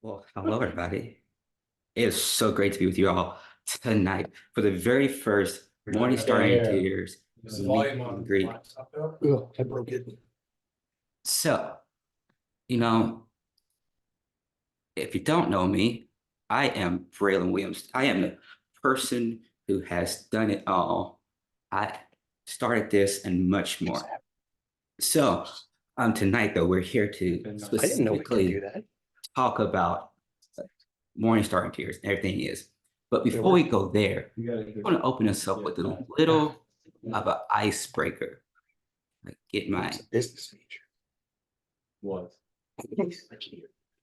Well, hello, everybody. It is so great to be with you all tonight for the very first Morningstar Interiors Is the meet volume and on greet. laptop though? Oh, I broke it. So, you know, if you don't know me, I am Braylon Williams. I am the person who has done it all. I started this and much more. So, tonight, though, we're here to I didn't know we could do specifically that. talk about Morningstar Interiors and everything is. But before we go there, I want to open us up with a little of an icebreaker. Like get my It's a business major. What?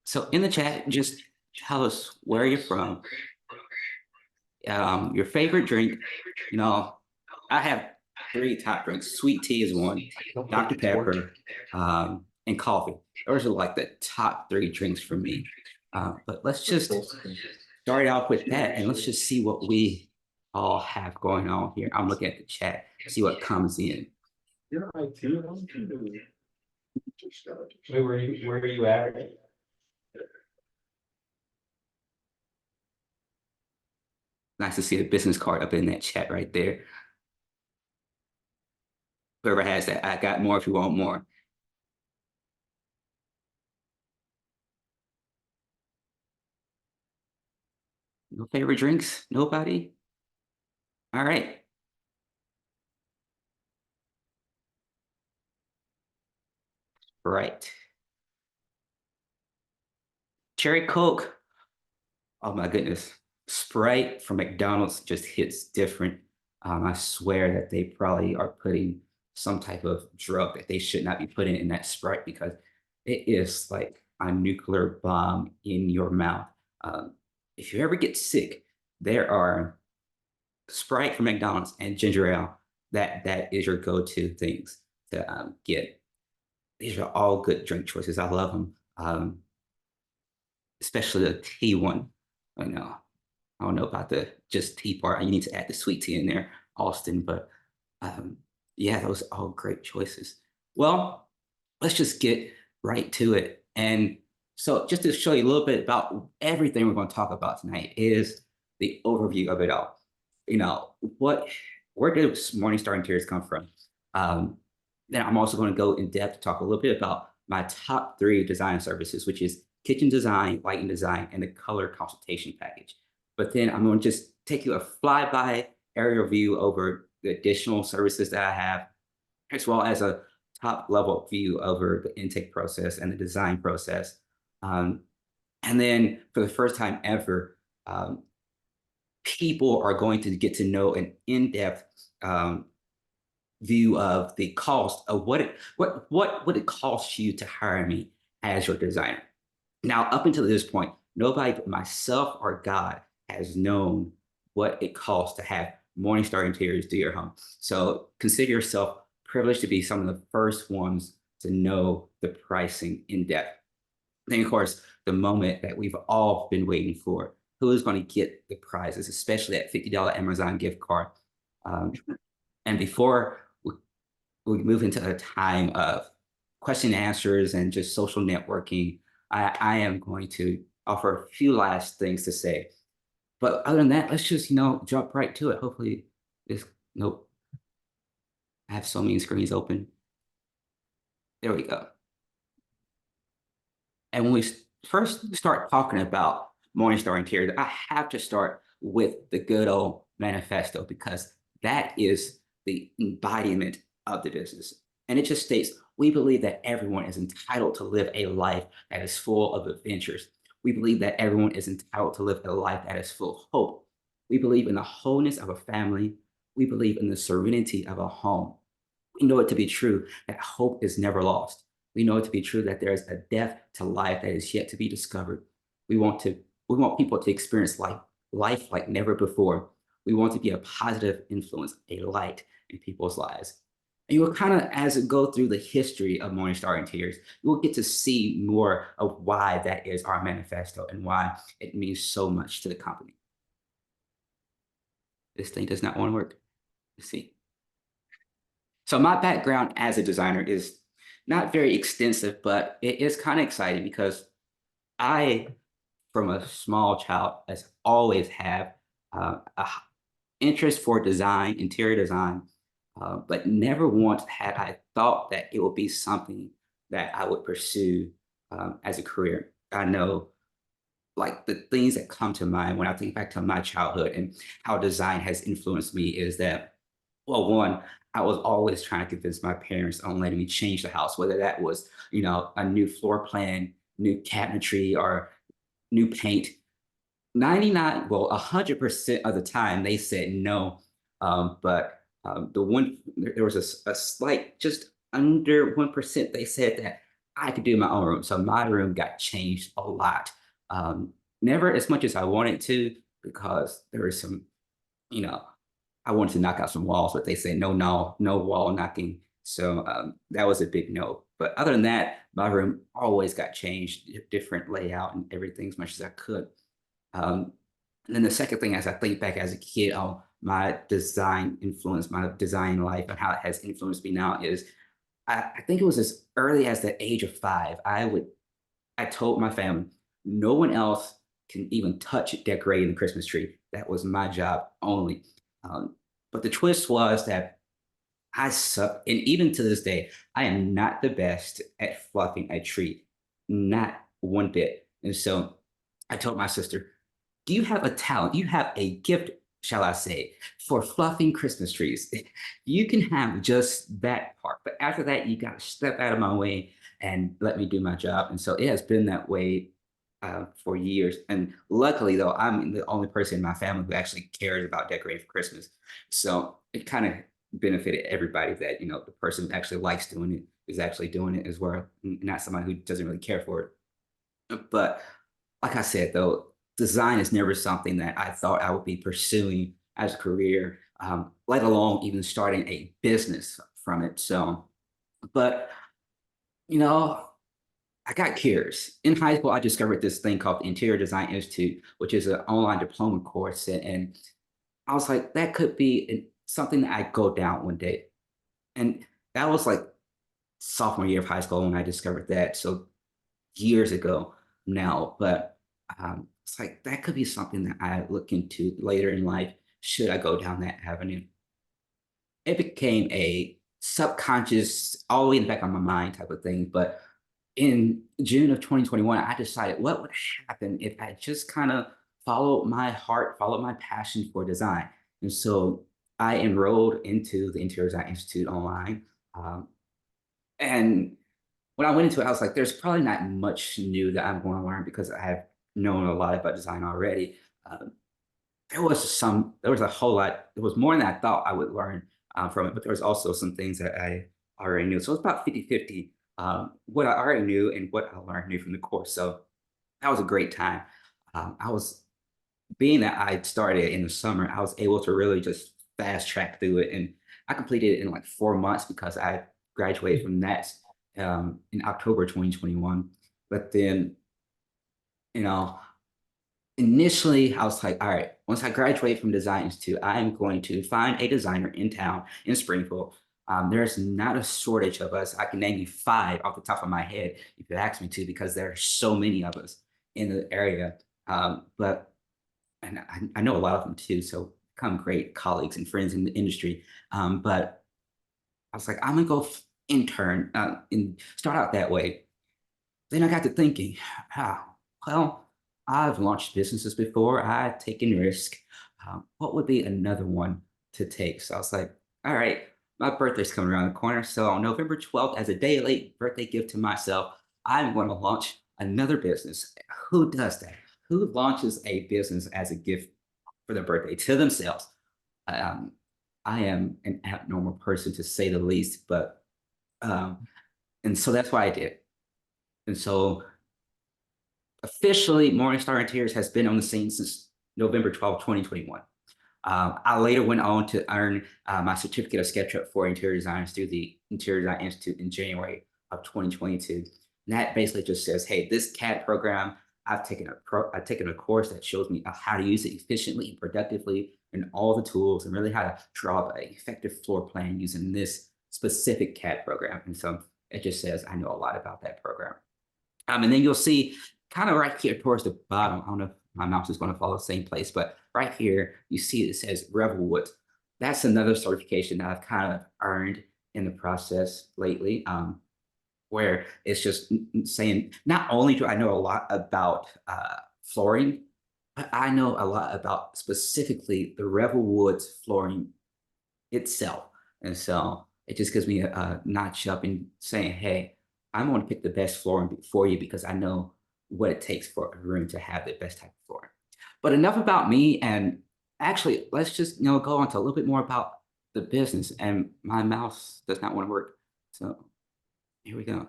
so in the chat, just tell us where you're from, your favorite drink. You know, I have three top drinks. Sweet tea is one, Dr. Pepper, and coffee. Those are like the top three drinks for me. But let's just start out with that and let's just see what we all have going on here. I'm looking at the chat, see what comes in. You're IT. Wait, where are you at? Nice to see the business card up in that chat right there. Whoever has that, I got more if you want more. No favorite drinks? Nobody? All right. Right. Cherry Coke. Oh my goodness. Sprite from McDonald's just hits different. I swear that they probably are putting some type of drug that they should not be putting in that Sprite because it is like a nuclear bomb in your mouth. If you ever get sick, there are Sprite from McDonald's and ginger ale. That is your go-to things to get. These are all good drink choices. I love them, especially the tea one. I know. I don't know about the just tea part. You need to add the sweet tea in there, Austin. But um, yeah, those are all great choices. Well, let's just get right to it. And so, just to show you a little bit about everything we're going to talk about tonight is the overview of it all. You know, where did Morningstar Interiors come from? Then I'm also going to go in depth to talk a little bit about my top three design services, which is kitchen design, lighting design, and the color consultation package. But then I'm going to just take you a flyby aerial view over the additional services that I have, as well as a top level view over the intake process and the design process. And then for the first time ever, people are going to get to know an in-depth view of the cost of what would it cost you to hire me as your designer. Now, up until this point, nobody but myself or God has known what it costs to have Morningstar Interiors do your home. So consider yourself privileged to be some of the first ones to know the pricing in depth. Then, of course, the moment that we've all been waiting for, who is going to get the prizes, especially that $50 Amazon gift card. And before we move into a time of question and answers and just social networking, I am going to offer a few last things to say. But other than that, let's just, jump right to it. Hopefully this, nope. I have so many screens open. There we go. And when we first start talking about Morningstar Interiors, I have to start with the good old manifesto because that is the embodiment of the business. And it just states, we believe that everyone is entitled to live a life that is full of adventures. We believe that everyone is entitled to live a life that is full of hope. We believe in the wholeness of a family. We believe in the serenity of a home. We know it to be true that hope is never lost. We know it to be true that there is a depth to life that is yet to be discovered. We want people to experience life like never before. We want to be a positive influence, a light in people's lives. And you will kind of, as it go through the history of Morningstar Interiors, you will get to see more of why that is our manifesto and why it means so much to the company. This thing does not want to work. Let's see. So my background as a designer is not very extensive, but it is kind of exciting because I from a small child has always had interest for design, interior design, but never once had I thought that it would be something that I would pursue as a career. I know like the things that come to mind when I think back to my childhood and how design has influenced me is that, well, one, I was always trying to convince my parents on letting me change the house, whether that was, a new floor plan, new cabinetry, or new paint. 99, well, 100% of the time they said no. But there was a slight, just under 1%, they said that I could do my own room. So my room got changed a lot. Um, Never as much as I wanted to, because there was some, you know, I wanted to knock out some walls, but they said no, no, no wall knocking. So that was a big no. But other than that, my room always got changed, different layout and everything as much as I could. Um, and then the second thing, as I think back as a kid on my design influence, my design life, and how it has influenced me now is I think it was as early as the age of 5. I told my family, no one else can even touch decorating the Christmas tree. That was my job only. Um, but the twist was that I suck, and even to this day, I am not the best at fluffing a tree, not one bit. And so I told my sister, do you have a talent? You have a gift, shall I say, for fluffing Christmas trees. You can have just that part. But after that, you got to step out of my way and let me do my job. And so it has been that way for years. And luckily, though, I'm the only person in my family who actually cares about decorating for Christmas. So it kind of benefited everybody that, the person who actually likes doing it is actually doing it as well, not somebody who doesn't really care for it. But like I said, though, design is never something that I thought I would be pursuing as a career, let alone even starting a business from it. So, but you know, I got curious. In high school, I discovered this thing called the Interior Design Institute, which is an online diploma course, and I was like, that could be something that I go down one day. And that was like sophomore year of high school when I discovered that. So years ago now, but it's like that could be something that I look into later in life should I go down that avenue. It became a subconscious, always in the back of my mind type of thing. But in June of 2021, I decided what would happen if I just kind of followed my heart, followed my passion for design. And so I enrolled into the Interior Design Institute online. Um, and when I went into it, I was like, there's probably not much new that I'm going to learn because I have known a lot about design already. Um, there was a whole lot, there was more than I thought I would learn from it, but there was also some things that I already knew. So it's about 50-50, what I already knew and what I learned new from the course. So that was a great time. I was, being that I started in the summer, I was able to really just fast track through it. And I completed it in like 4 months because I graduated from that in October 2021. But then, you know, initially I was like, all right, once I graduate from Design Institute, I am going to find a designer in town in Springfield. There's not a shortage of us. I can name you 5 off the top of my head if you ask me to, because there are so many of us in the area. But and I know a lot of them too, so become great colleagues and friends in the industry. But I was like, I'm gonna go intern and start out that way. Then I got to thinking, ah, well, I've launched businesses before. I've taken risk. What would be another one to take? So I was like, all right, my birthday's coming around the corner. So on November 12th, as a day late birthday gift to myself, I'm going to launch another business. Who does that? Who launches a business as a gift for their birthday to themselves? Um, I am an abnormal person to say the least, but and so that's what I did. And so officially, Morningstar Interiors has been on the scene since November 12th, 2021. I later went on to earn my certificate of SketchUp for interior design through the Interior Design Institute in January of 2022. And that basically just says, hey, this CAD program, I've taken a course that shows me how to use it efficiently and productively, and all the tools, and really how to draw an effective floor plan using this specific CAD program. And so it just says I know a lot about that program. And then you'll see kind of right here towards the bottom. I don't know if my mouse is going to follow the same place, but right here, you see it says Revelwood. That's another certification that I've kind of earned in the process lately, where it's just saying not only do I know a lot about flooring, but I know a lot about specifically the Revelwoods flooring itself. And so it just gives me a notch up in saying, hey, I'm going to pick the best flooring for you because I know what it takes for a room to have the best type of flooring. But enough about me. And actually, let's just go on to a little bit more about the business. And my mouse does not want to work. So here we go.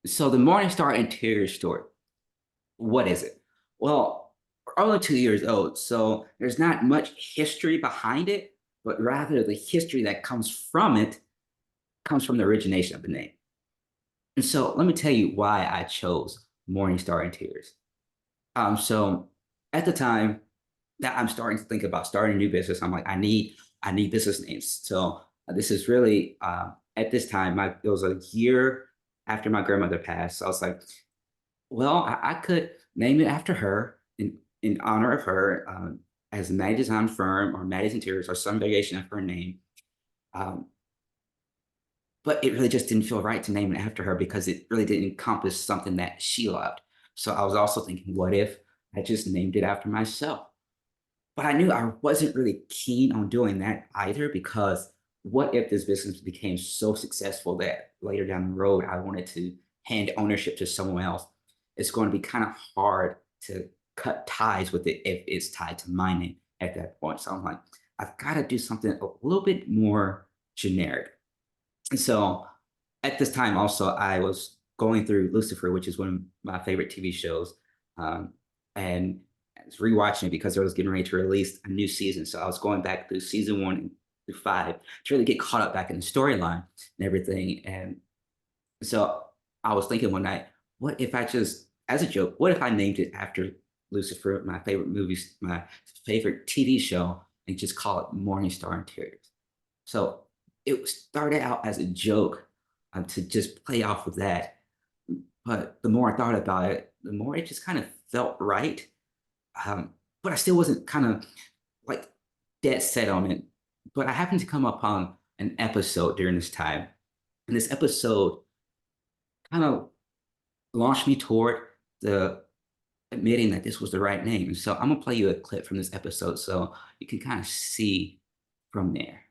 So the Morningstar Interior store, what is it? Well, we're only 2 years old, so there's not much history behind it, but rather the history that comes from it comes from the origination of the name. And so let me tell you why I chose Morningstar Interiors. So at the time that I'm starting to think about starting a new business, I'm like, I need business names. So this is really at this time, it was a year after my grandmother passed. So I was like, well, I could name it after her in honor of her as Maddie Design Firm or Maddie's Interiors or some variation of her name. Um, but it really just didn't feel right to name it after her because it really didn't encompass something that she loved. So I was also thinking, what if I just named it after myself? But I knew I wasn't really keen on doing that either because what if this business became so successful that later down the road I wanted to hand ownership to someone else? It's going to be kind of hard to cut ties with it if it's tied to my name at that point. So I'm like, I've got to do something a little bit more generic. And so at this time, also, I was going through Lucifer, which is one of my favorite TV shows. And I was rewatching it because I was getting ready to release a new season. So I was going back through season 1 through 5 to really get caught up back in the storyline and everything. And so I was thinking one night, what if I just, as a joke, what if I named it after Lucifer, my favorite movies, my favorite TV show, and just call it Morningstar Interiors? So it started out as a joke to just play off of that. But the more I thought about it, the more it just kind of felt right. But I still wasn't kind of like dead set on it. But I happened to come upon an episode during this time. And this episode kind of launched me toward the admitting that this was the right name. So I'm gonna play you a clip from this episode so you can kind of see from there.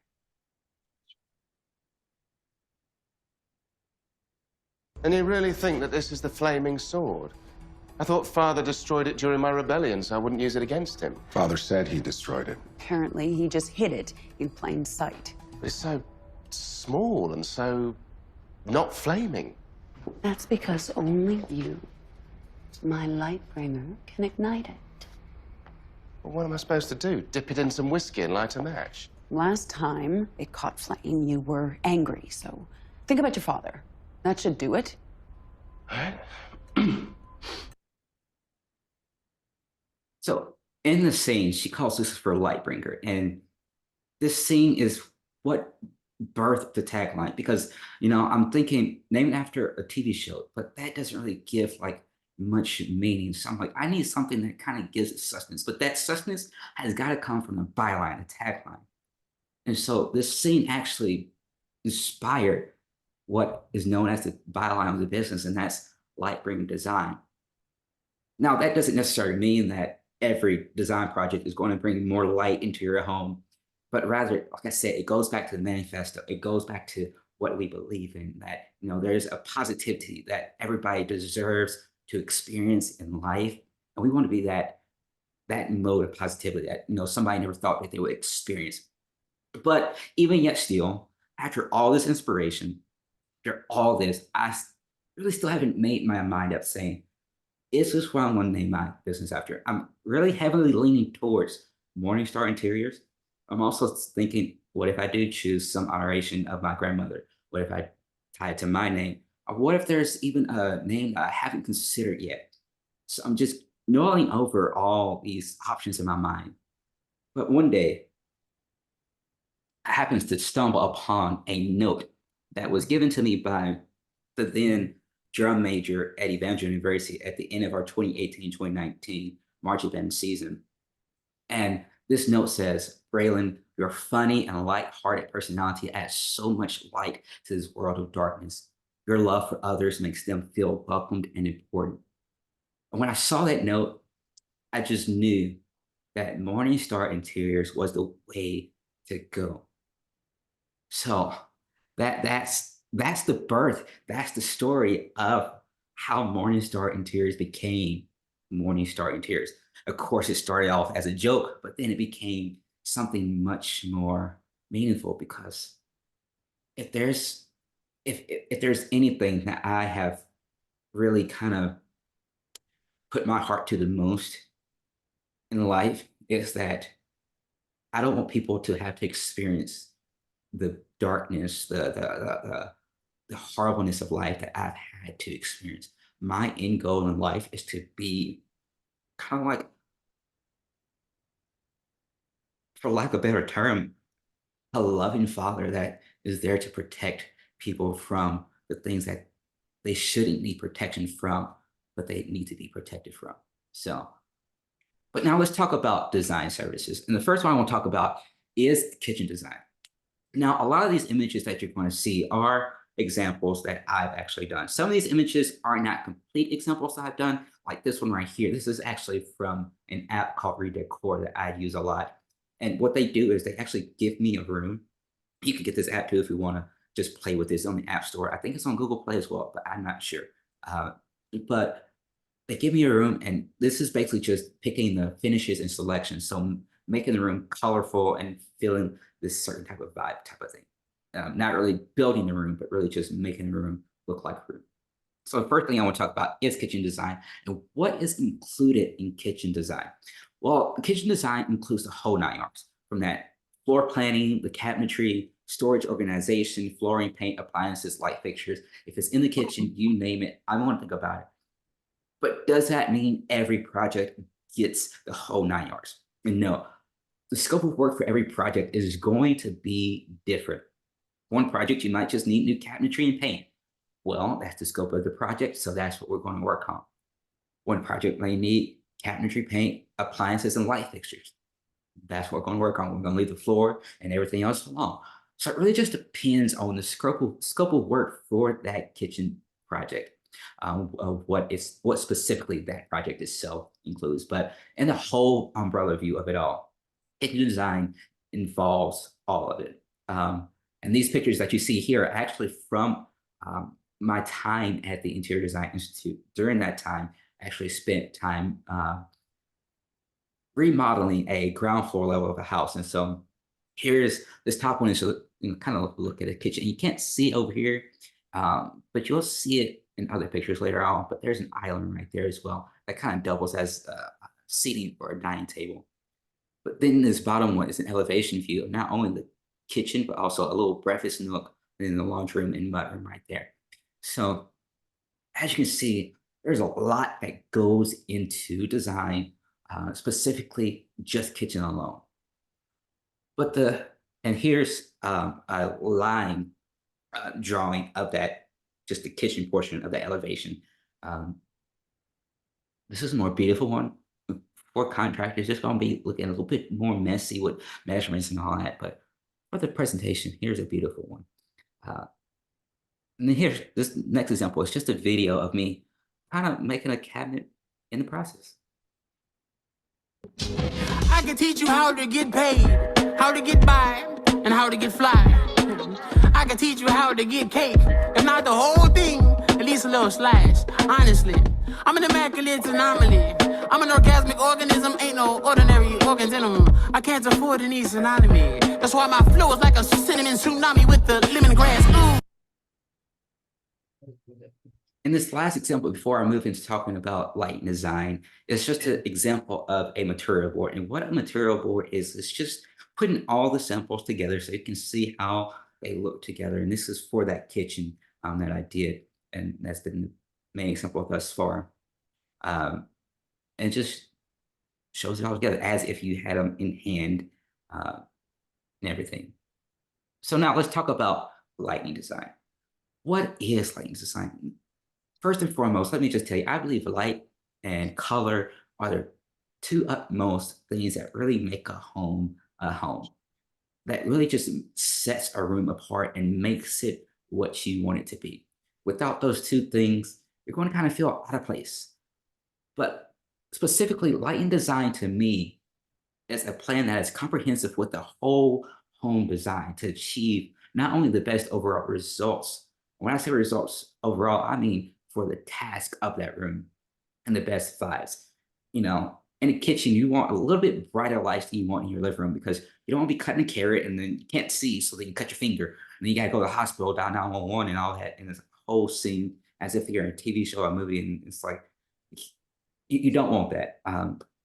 And you really think that this is the flaming sword? I thought Father destroyed it during my rebellion, so I wouldn't use it against him. Father said he destroyed it. Apparently, he just hid it in plain sight. It's so small and so not flaming. That's because only you, my light bringer, can ignite it. Well, what am I supposed to do? Dip it in some whiskey and light a match? Last time it caught flame, you were angry, so think about your father. That should do it. Right? So in the scene, she calls Lucifer Lightbringer, and this scene is what birthed the tagline because I'm thinking name it after a TV show, but that doesn't really give like much meaning. So I'm like, I need something that kind of gives it sustenance, but that sustenance has got to come from the byline, the tagline. And so this scene actually inspired what is known as the byline of the business, and that's Lightbringer Design. Now, that doesn't necessarily mean that every design project is going to bring more light into your home, but rather, like I said, it goes back to the manifesto. It goes back to what we believe in, that there's a positivity that everybody deserves to experience in life, and we want to be that mode of positivity that somebody never thought that they would experience. But even yet, still, after all this inspiration, after all this, I really still haven't made my mind up saying, is this what I want to name my business after? I'm really heavily leaning towards Morningstar Interiors. I'm also thinking, what if I do choose some honoration of my grandmother? What if I tie it to my name? Or what if there's even a name that I haven't considered yet? So I'm just mulling over all these options in my mind. But one day, I happened to stumble upon a note that was given to me by the then drum major at Evangel University at the end of our 2018-2019 marching band season. And this note says, Braylon, your funny and light-hearted personality adds so much light to this world of darkness. Your love for others makes them feel welcomed and important. And when I saw that note, I just knew that Morningstar Interiors was the way to go. So that's the birth, that's the story of how Morningstar Interiors became Morningstar Interiors. Of course, it started off as a joke, but then it became something much more meaningful, because if there's anything that I have really kind of put my heart to the most in life, is that I don't want people to have to experience the darkness, the horribleness of life that I've had to experience. My end goal in life is to be kind of like, for lack of a better term, a loving father that is there to protect people from the things that they shouldn't need protection from, but they need to be protected from. So, but now let's talk about design services. And the first one I want to talk about is kitchen design. Now, a lot of these images that you're going to see are examples that I've actually done. Some of these images are not complete examples that I've done, like this one right here. This is actually from an app called Redecor that I use a lot. And what they do is they actually give me a room. You can get this app too if you want to just play with this on the App Store. I think it's on Google Play as well, but I'm not sure. But they give me a room, and this is basically just picking the finishes and selections. So making the room colorful and feeling this certain type of vibe type of thing. Not really building the room, but really just making the room look like a room. So the first thing I want to talk about is kitchen design and what is included in kitchen design. Well, kitchen design includes the whole 9 yards, from that floor planning, the cabinetry, storage organization, flooring, paint, appliances, light fixtures. If it's in the kitchen, you name it, I want to think about it. But does that mean every project gets the whole 9 yards? And no, the scope of work for every project is going to be different. One project, you might just need new cabinetry and paint. Well, that's the scope of the project, so that's what we're going to work on. One project may need cabinetry, paint, appliances, and light fixtures. That's what we're going to work on. We're going to leave the floor and everything else alone. So it really just depends on the scope of work for that kitchen project, of what specifically that project itself includes. But in the whole umbrella view of it all, kitchen design involves all of it. And these pictures that you see here are actually from my time at the Interior Design Institute. During that time, I actually spent time remodeling a ground floor level of a house. And so here's this top one is kind of look at the kitchen. You can't see it over here, but you'll see it in other pictures later on. But there's an island right there as well that kind of doubles as seating for a dining table. But then this bottom one is an elevation view of not only the kitchen, but also a little breakfast nook, and then the laundry room and mudroom right there. So as you can see, there's a lot that goes into design, specifically just kitchen alone. But here's a line drawing of that, just the kitchen portion of the elevation. This is a more beautiful one. For contractors, it's going to be looking a little bit more messy with measurements and all that. But for the presentation, here's a beautiful one. And then here's this next example. It's just a video of me kind of making a cabinet in the process. I can teach you how to get paid, how to get by, and how to get fly. I can teach you how to get cake, if not the whole thing, at least a little slice. Honestly, I'm an immaculate anomaly. I'm an orgasmic organism, ain't no ordinary organs in them. I can't afford any synonymy. That's why my flow is like a cinnamon tsunami with the lemongrass. In this last example, before I move into talking about light and design, it's just an example of a material board. And what a material board is, it's just putting all the samples together so you can see how they look together. And this is for that kitchen that I did. And that's been the main example thus far. And just shows it all together as if you had them in hand and everything. So now let's talk about lighting design. What is lighting design? first and foremost, let me just tell you, I believe light and color are the two utmost things that really make a home. That really just sets a room apart and makes it what you want it to be. Without those two things, you're going to kind of feel out of place. But specifically, light and design to me is a plan that is comprehensive with the whole home design to achieve not only the best overall results. When I say results overall, I mean for the task of that room and the best vibes. You know, in the kitchen, you want a little bit brighter lights than you want in your living room because you don't want to be cutting a carrot and then you can't see, so then you cut your finger. And then you got to go to the hospital, dial 911 and all that. And it's a whole scene as if you're in a TV show or a movie. And it's like, you don't want that.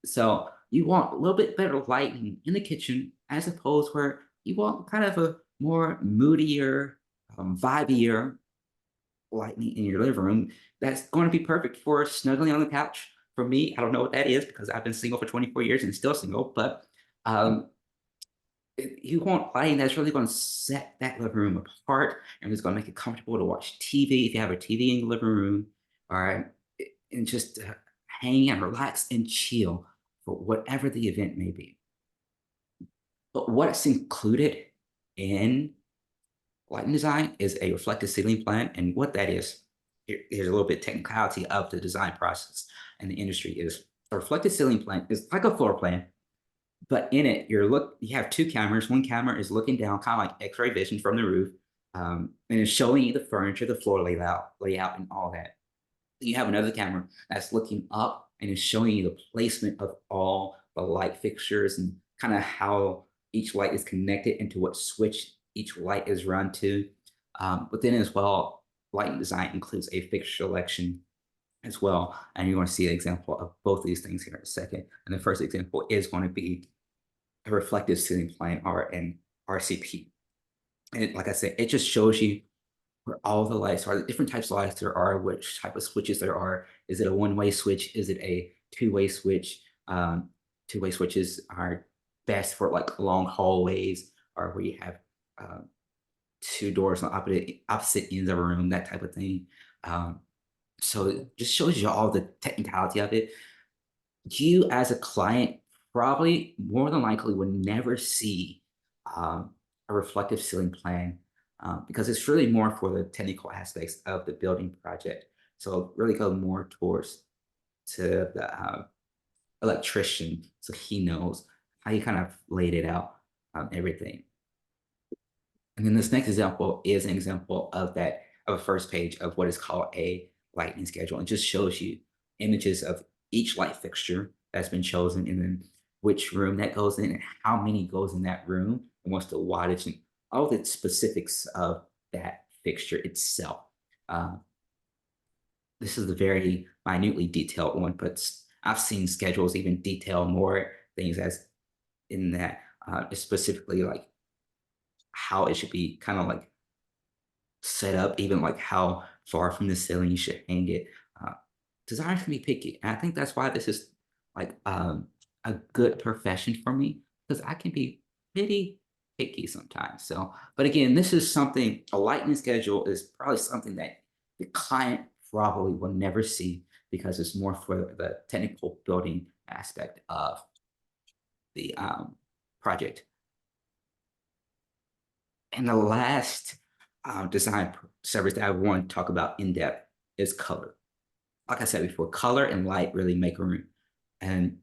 So you want a little bit better lighting in the kitchen as opposed where you want kind of a more moodier, vibier lighting in your living room. That's going to be perfect for snuggling on the couch. For me, I don't know what that is because I've been single for 24 years and still single, but you want lighting that's really going to set that living room apart and it's going to make it comfortable to watch TV if you have a TV in the living room, all right, and just hang and relax and chill for whatever the event may be. But what's included in lighting design is a reflective ceiling plan, and what that is, here's a little bit technicality of the design process and the industry is a reflective ceiling plan is like a floor plan, but in it you have two cameras. One camera is looking down, kind of like X-ray vision from the roof, and it's showing you the furniture, the floor layout, and all that. You have another camera that's looking up and is showing you the placement of all the light fixtures and kind of how each light is connected into what switch each light is run to. But then as well, lighting design includes a fixture selection as well. And you're going to see an example of both of these things here in a second. And the first example is going to be a reflective ceiling plan or an RCP. And like I said, it just shows you where all the lights are, the different types of lights there are, which type of switches there are. Is it a one-way switch? Is it a two-way switch? Two-way switches are best for like long hallways or where you have two doors on opposite ends of a room, that type of thing. So it just shows you all the technicality of it. You as a client probably more than likely would never see a reflective ceiling plan because it's really more for the technical aspects of the building project. So really go more towards to the electrician, so he knows how you kind of laid it out, everything. And then this next example is an example of a first page of what is called a lighting schedule. It just shows you images of each light fixture that's been chosen and then which room that goes in and how many goes in that room and what's the wattage and all the specifics of that fixture itself. This is a very minutely detailed one, but I've seen schedules even detail more things as in that specifically like how it should be kind of like set up, even like how far from the ceiling you should hang it. Designers can be picky. And I think that's why this is like a good profession for me because I can be pretty picky sometimes. So, but again, this is something, a lighting schedule is probably something that the client probably will never see because it's more for the technical building aspect of the project. And the last design service that I want to talk about in depth is color. Like I said before, color and light really make a room. And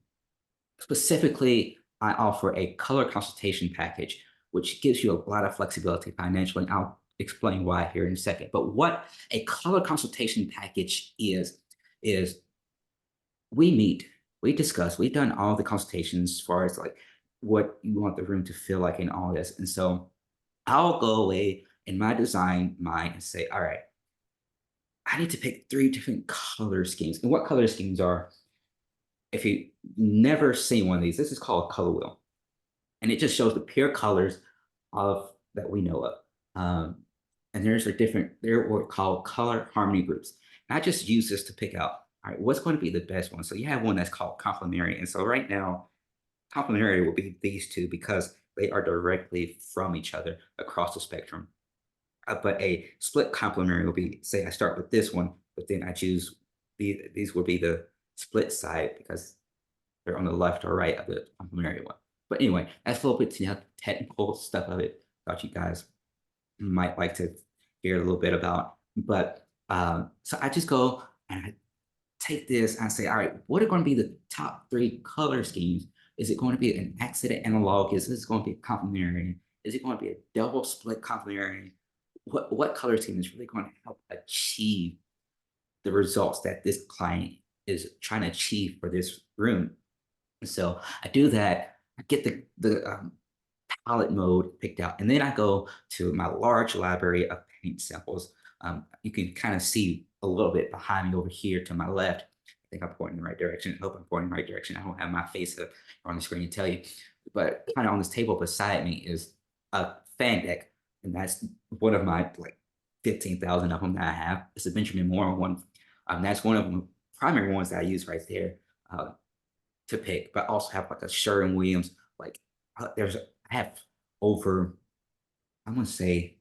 specifically, I offer a color consultation package, which gives you a lot of flexibility financially. And I'll explain why here in a second. But what a color consultation package is we meet, we discuss, we've done all the consultations as far as like what you want the room to feel like and all this. And so I'll go away in my design mind and say, all right, I need to pick 3 different color schemes. And what color schemes are, if you never seen one of these, this is called a color wheel. And it just shows the pure colors of that we know of. And they're what called color harmony groups. And I just use this to pick out, all right, what's going to be the best one? So you have one that's called complementary. And so right now, complementary will be these two because they are directly from each other across the spectrum. But a split complementary will be, say I start with this one, but then I choose these would be the split side because they're on the left or right of the complementary one. But anyway, that's a little bit technical stuff of it. Thought you guys might like to hear a little bit about. But so I just go and I take this and I say, all right, what are going to be the top 3 color schemes? Is it going to be an accident analog? Is this going to be a complementary? Is it going to be a double split complementary? What color scheme is really going to help achieve the results that this client is trying to achieve for this room? So I do that. I get the palette mode picked out, and then I go to my large library of paint samples. You can kind of see a little bit behind me over here to my left. I think I'm pointing in the right direction. I hope I'm pointing in the right direction. I don't have my face up on the screen to tell you, but kind of on this table beside me is a fan deck, and that's one of my like 15,000 of them that I have. It's a Benjamin Moore one. That's one of the primary ones that I use right there to pick, but I also have like a Sherwin-Williams. Like I have over, I'm gonna say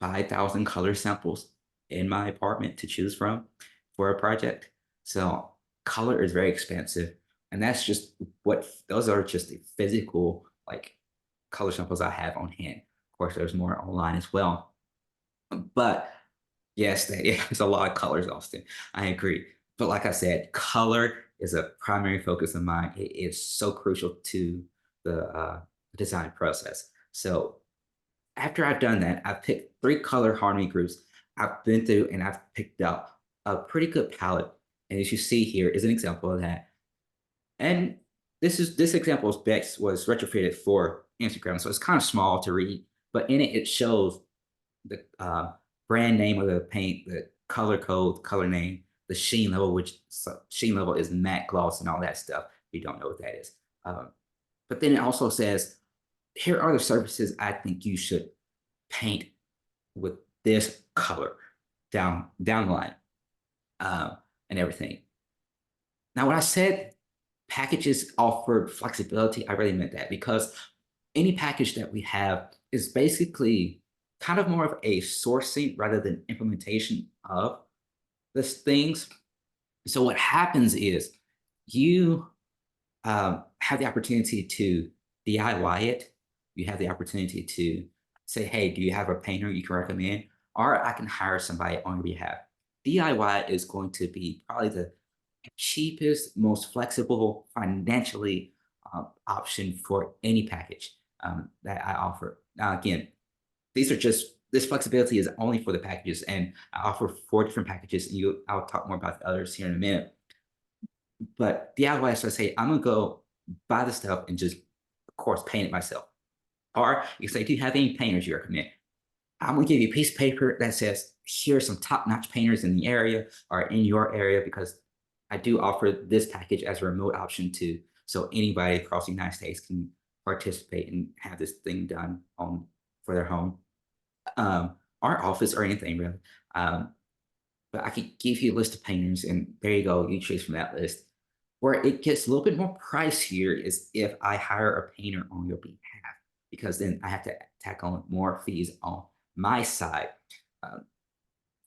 5,000 color samples in my apartment to choose from for a project. So color is very expensive. And that's just those are just the physical like color samples I have on hand. Of course, there's more online as well. But yes, it's a lot of colors, Austin. I agree. But like I said, color is a primary focus of mine. It is so crucial to the design process. So after I've done that, I've picked 3 color harmony groups. I've been through and I've picked out a pretty good palette. And as you see here is an example of that. And this example was retrofitted for Instagram, so it's kind of small to read, but in it, it shows the brand name of the paint, the color code, color name, the sheen level, which sheen level is matte gloss and all that stuff. If you don't know what that is. But then it also says, here are the surfaces I think you should paint with this color down the line and everything. Now, when I said packages offered flexibility, I really meant that because any package that we have is basically kind of more of a sourcing rather than implementation of these things. So what happens is you have the opportunity to DIY it. You have the opportunity to say, hey, do you have a painter you can recommend? Or I can hire somebody on your behalf. DIY is going to be probably the cheapest, most flexible, financially option for any package that I offer. Now, again, this flexibility is only for the packages, and I offer 4 different packages, and I'll talk more about the others here in a minute. But DIY, so I say, I'm gonna go buy the stuff and just, of course, paint it myself. Or you say, do you have any painters you recommend? I'm gonna give you a piece of paper that says, here's some top-notch painters in the area or in your area, because I do offer this package as a remote option too. So anybody across the United States can participate and have this thing done for their home, our office, or anything really. But I could give you a list of painters, and there you go. You choose from that list. Where it gets a little bit more pricier is if I hire a painter on your behalf, because then I have to tack on more fees on my side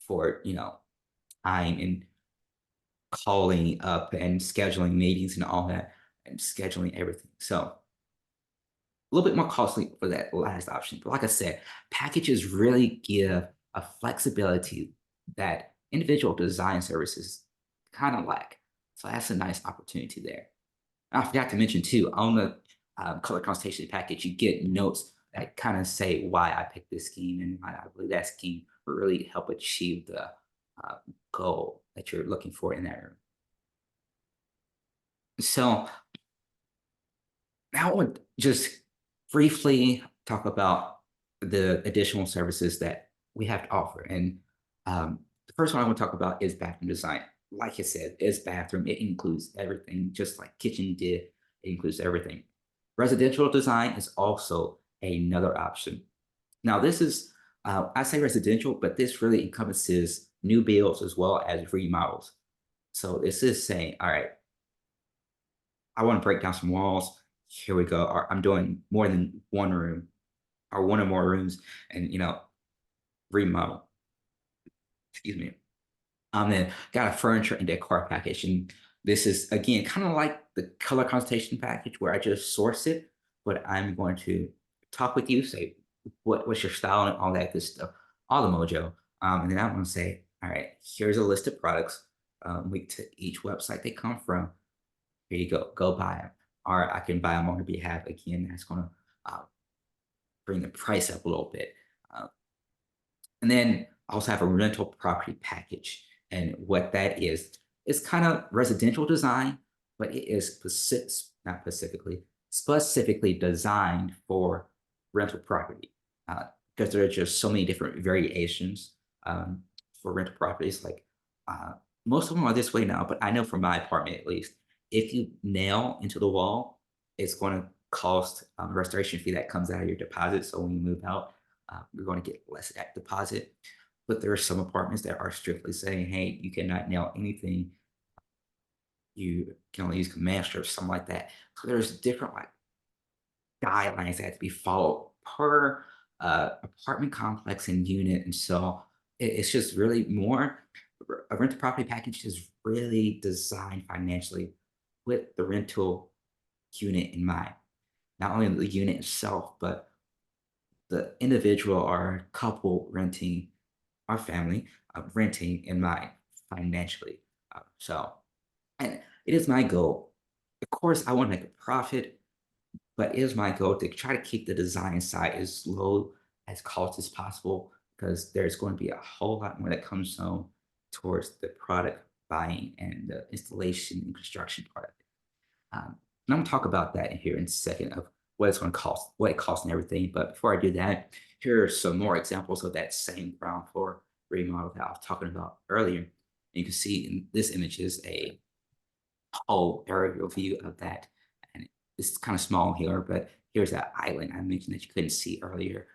for time and calling up and scheduling meetings and all that and scheduling everything. So a little bit more costly for that last option. But like I said, packages really give a flexibility that individual design services kind of lack. So that's a nice opportunity there. I forgot to mention too, on the color consultation package, you get notes that kind of say why I picked this scheme and why I believe that scheme will really help achieve the goal that you're looking for in that room. So now I want to just briefly talk about the additional services that we have to offer. And the first one I want to talk about is bathroom design. Like I said, it's bathroom. It includes everything, just like kitchen did. It includes everything. Residential design is also another option. Now, this is, I say residential, but this really encompasses new builds as well as remodels. So this is saying, all right, I want to break down some walls. Here we go. Or I'm doing more than one room or one or more rooms and, remodel. Excuse me. Then got a furniture and decor package. And this is again kind of like the color consultation package where I just source it, but I'm going to talk with you, say what's your style and all that good stuff, all the mojo. And then I'm going to say, all right, here's a list of products, link to each website they come from. Here you go buy them. Or I can buy them on your behalf. Again, that's going to bring the price up a little bit. And then I also have a rental property package. And what that is, it's kind of residential design, but it is not specifically designed for rental property. Because there are just so many different variations for rental properties. Like most of them are this way now, but I know for my apartment at least, if you nail into the wall, it's going to cost a restoration fee that comes out of your deposit. So when you move out, you're going to get less of that deposit. But there are some apartments that are strictly saying, hey, you cannot nail anything. You can only use command strips, something like that. So there's different like guidelines that have to be followed per apartment complex and unit. And so it's just really more, a rental property package is really designed financially with the rental unit in mind. Not only the unit itself, but the individual or couple renting, our family renting in mind financially. And it is my goal. Of course, I want to make a profit, but it is my goal to try to keep the design side as low as cost as possible because there's going to be a whole lot more that comes home towards the product buying and the installation and construction part of it. And I'm going to talk about that here in a second of what it's going to cost, what it costs and everything. But before I do that, here are some more examples of that same ground floor remodel that I was talking about earlier. You can see in this image is a whole aerial view of that. And it's kind of small here, but here's that island I mentioned that you couldn't see earlier,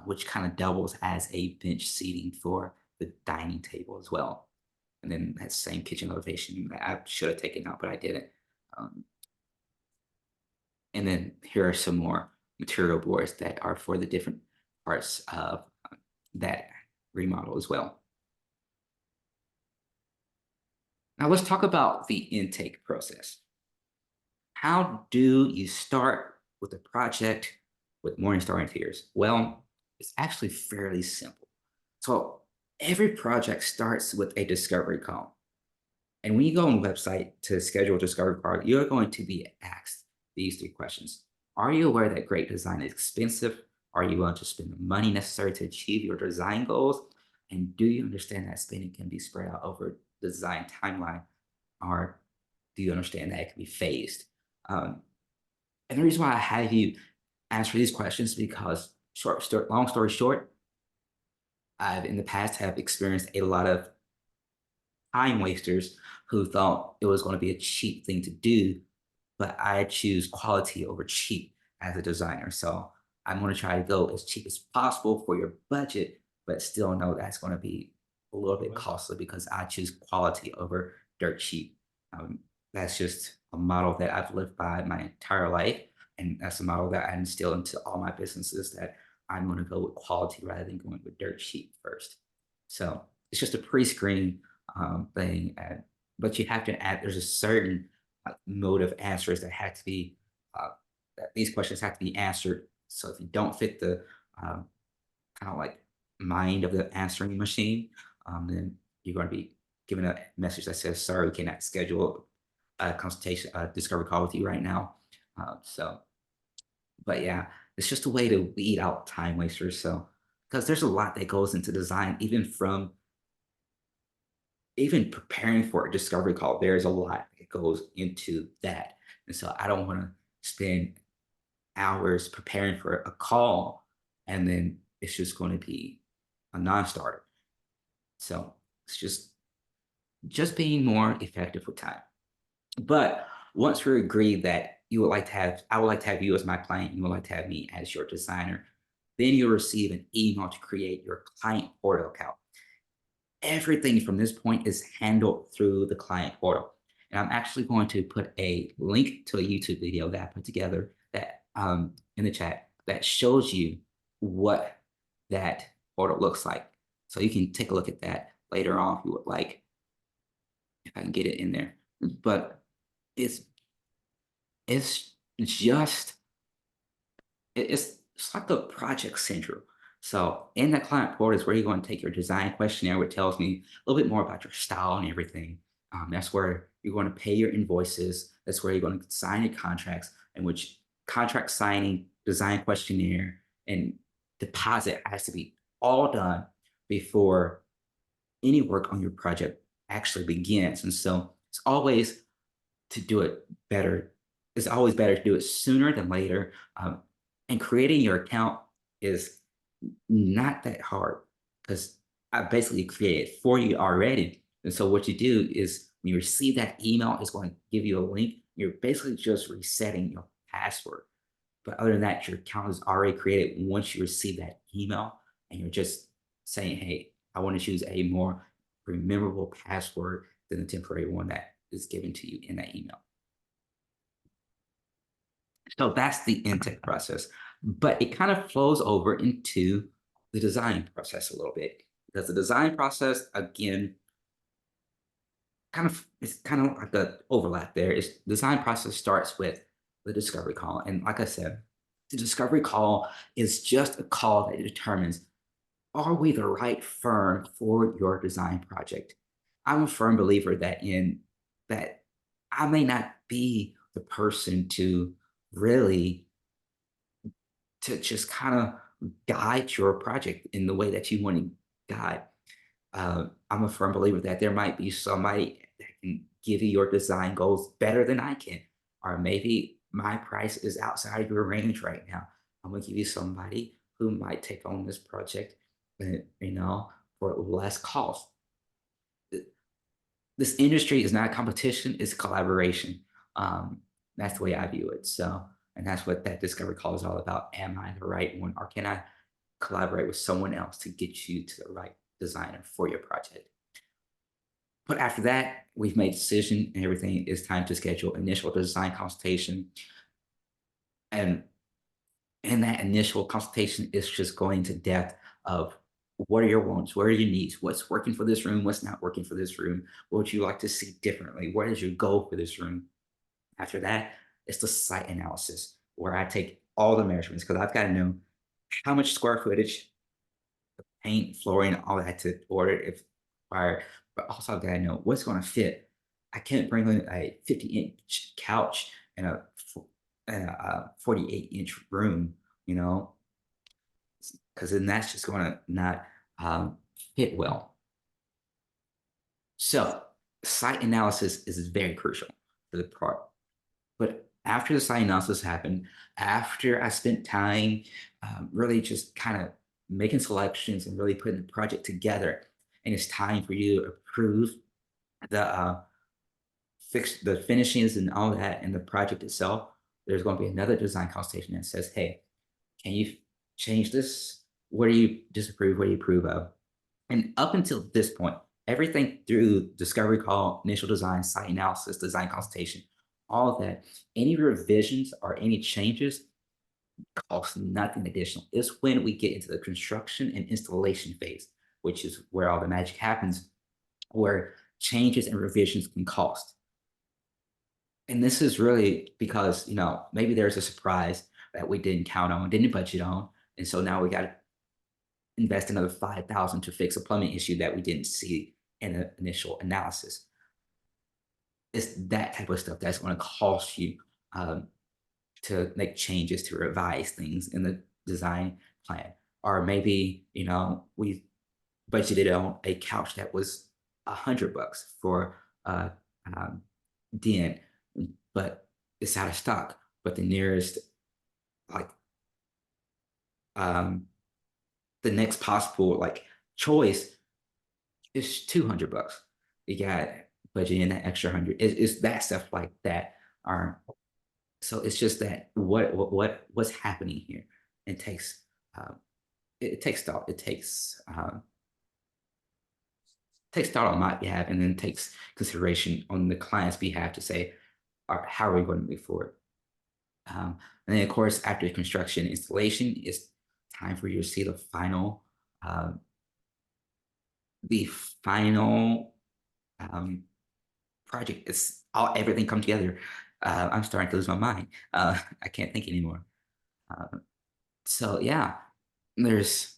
which kind of doubles as a bench seating for the dining table as well. And then that same kitchen elevation that I should have taken out, but I didn't. And then here are some more material boards that are for the different parts of that remodel as well. Now let's talk about the intake process. How do you start with a project with Morningstar Interiors? Well, it's actually fairly simple. So every project starts with a discovery call. And when you go on the website to schedule a discovery call, you're going to be asked these 3 questions. Are you aware that great design is expensive? Are you willing to spend the money necessary to achieve your design goals? And do you understand that spending can be spread out over the design timeline? Or do you understand that it can be phased? And the reason why I have you answer these questions is because long story short, I've in the past have experienced a lot of time wasters who thought it was going to be a cheap thing to do, but I choose quality over cheap as a designer. So I'm going to try to go as cheap as possible for your budget, but still know that's going to be a little bit costly because I choose quality over dirt cheap. That's just a model that I've lived by my entire life. And that's a model that I instill into all my businesses that I'm going to go with quality rather than going with dirt cheap first. So it's just a pre-screen thing. But you have to add, there's a certain mode of answers that have to be, that these questions have to be answered. So if you don't fit the kind of like mind of the answering machine, then you're going to be given a message that says, sorry, we cannot schedule a consultation, a discovery call with you right now. But yeah, it's just a way to weed out time wasters. So, because there's a lot that goes into design, even preparing for a discovery call, there's a lot that goes into that. And so I don't want to spend hours preparing for a call and then it's just going to be a non-starter. So it's just being more effective with time. But once we agree that I would like to have you as my client, you would like to have me as your designer, then you'll receive an email to create your client portal account. Everything from this point is handled through the client portal. And I'm actually going to put a link to a YouTube video that I put together that in the chat that shows you what that portal looks like. So you can take a look at that later on if you would like. if I can get it in there. But it's it's just it's like the project central. So in the client portal is where you're going to take your design questionnaire, which tells me a little bit more about your style and everything. That's where you're going to pay your invoices. That's where you're going to sign your contracts, in which contract signing, design questionnaire, and deposit has to be all done before any work on your project actually begins. And so it's always to do it better. It's always better to do it sooner than later. And creating your account is not that hard because I basically created it for you already. And so what you do is when you receive that email, it's going to give you a link. You're basically just resetting your password. But other than that, your account is already created once you receive that email, and you're just saying, hey, I want to choose a more memorable password than the temporary one that is given to you in that email. So that's the intake process, but it kind of flows over into the design process a little bit, because the design process, again, it's kind of like the overlap there. Is design process starts with the discovery call. And like I said, the discovery call is just a call that determines, are we the right firm for your design project? I'm a firm believer that I may not be the person to really to just kind of guide your project in the way that you want to guide. I'm a firm believer that there might be somebody that can give you your design goals better than I can, or maybe my price is outside of your range right now. I'm gonna give you somebody who might take on this project, for less cost. This industry is not a competition; it's collaboration. That's the way I view it. So, and that's what that discovery call is all about. Am I the right one, or can I collaborate with someone else to get you to the right designer for your project? But after that, we've made a decision and everything. It's time to schedule initial design consultation. And in that initial consultation, it's just going to depth of what are your wants, what are your needs, what's working for this room, what's not working for this room, what would you like to see differently, what is your goal for this room? After that, it's the site analysis where I take all the measurements because I've got to know how much square footage, paint, flooring, all that to order if required. But also I've got to know what's going to fit. I can't bring in a 50-inch couch and a 48-inch room, because then that's just going to not fit well. So site analysis is very crucial for the part. But after the site analysis happened, after I spent time really just kind of making selections and really putting the project together, and it's time for you to approve the fix the finishings and all that in the project itself, there's going to be another design consultation that says, hey, can you change this? What do you disapprove? What do you approve of? And up until this point, everything through discovery call, initial design, site analysis, design consultation, all of that, any revisions or any changes cost nothing additional. It's when we get into the construction and installation phase, which is where all the magic happens, where changes and revisions can cost. And this is really because, maybe there's a surprise that we didn't count on, didn't budget on. And so now we got to invest another $5,000 to fix a plumbing issue that we didn't see in the initial analysis. It's that type of stuff that's going to cost you to make changes, to revise things in the design plan. Or maybe, we budgeted on a couch that was $100 for den, but it's out of stock. But the nearest, the next possible choice is $200. You got budget in that extra 100. It's that stuff like that. So it's just that what's happening here. It takes thought. It takes thought on my behalf, and then takes consideration on the client's behalf to say, all right, how are we going to move forward? And then of course, after construction installation, it's time for you to see the final project is all everything come together. I'm starting to lose my mind. I can't think anymore. Uh, so yeah, there's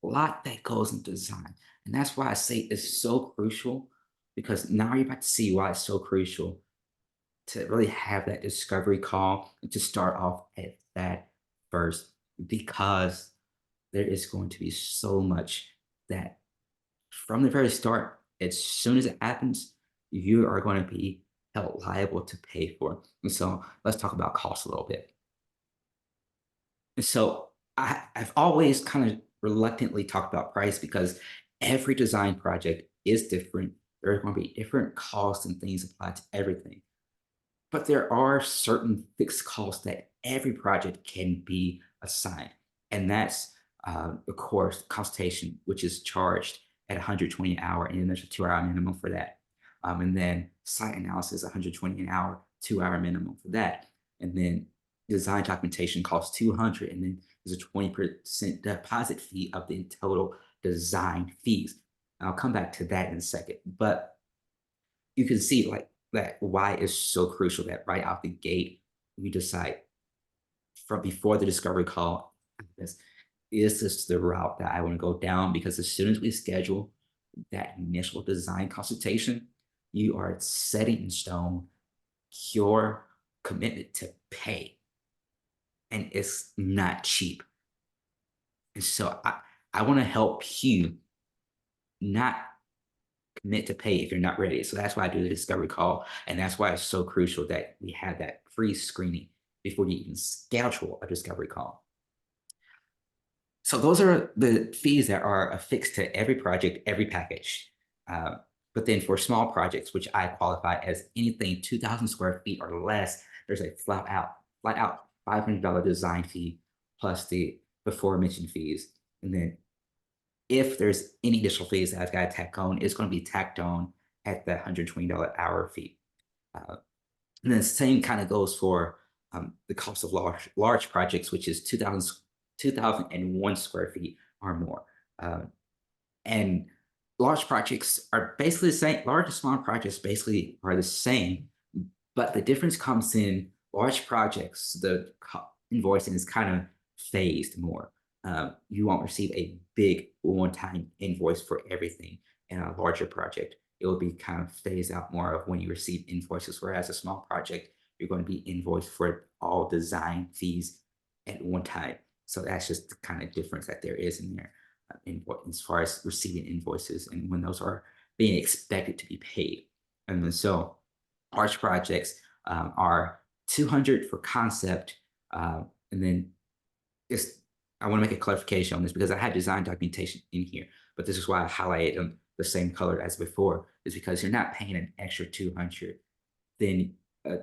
a lot that goes into design, and that's why I say it's so crucial because now you're about to see why it's so crucial to really have that discovery call and to start off at that first because there is going to be so much that from the very start, as soon as it happens, you are going to be held liable to pay for. And so let's talk about cost a little bit. And so I've always kind of reluctantly talked about price because every design project is different. There are going to be different costs and things applied to everything. But there are certain fixed costs that every project can be assigned. And that's, of course, consultation, which is charged at 120 an hour, and then there's a 2-hour minimum for that. And then site analysis, 120 an hour, 2-hour minimum for that. And then design documentation costs 200, and then there's a 20% deposit fee of the total design fees. I'll come back to that in a second, but you can see like that why it's so crucial that right out the gate we decide from before the discovery call is this the route that I want to go down? Because as soon as we schedule that initial design consultation, you are setting in stone your commitment to pay, and it's not cheap. And so I want to help you not commit to pay if you're not ready. So that's why I do the discovery call. And that's why it's so crucial that we have that free screening before you even schedule a discovery call. So those are the fees that are affixed to every project, every package. But then for small projects, which I qualify as anything 2,000 square feet or less, there's a flat out $500 design fee plus the before mentioned fees. And then if there's any additional fees that I've got to tack on, it's going to be tacked on at the $120 hour fee. And then the same kind of goes for the cost of large projects, which is 2,001 square feet or more. And large projects are basically the same. Large and small projects basically are the same, but the difference comes in large projects. The invoicing is kind of phased more. You won't receive a big one-time invoice for everything in a larger project. It will be kind of phased out more of when you receive invoices, whereas a small project, you're going to be invoiced for all design fees at one time. So that's just the kind of difference that there is in there as far as receiving invoices and when those are being expected to be paid. And then so large projects are 200 for concept, and then I want to make a clarification on this because I had design documentation in here, but this is why I highlighted them the same color as before, is because you're not paying an extra 200. Then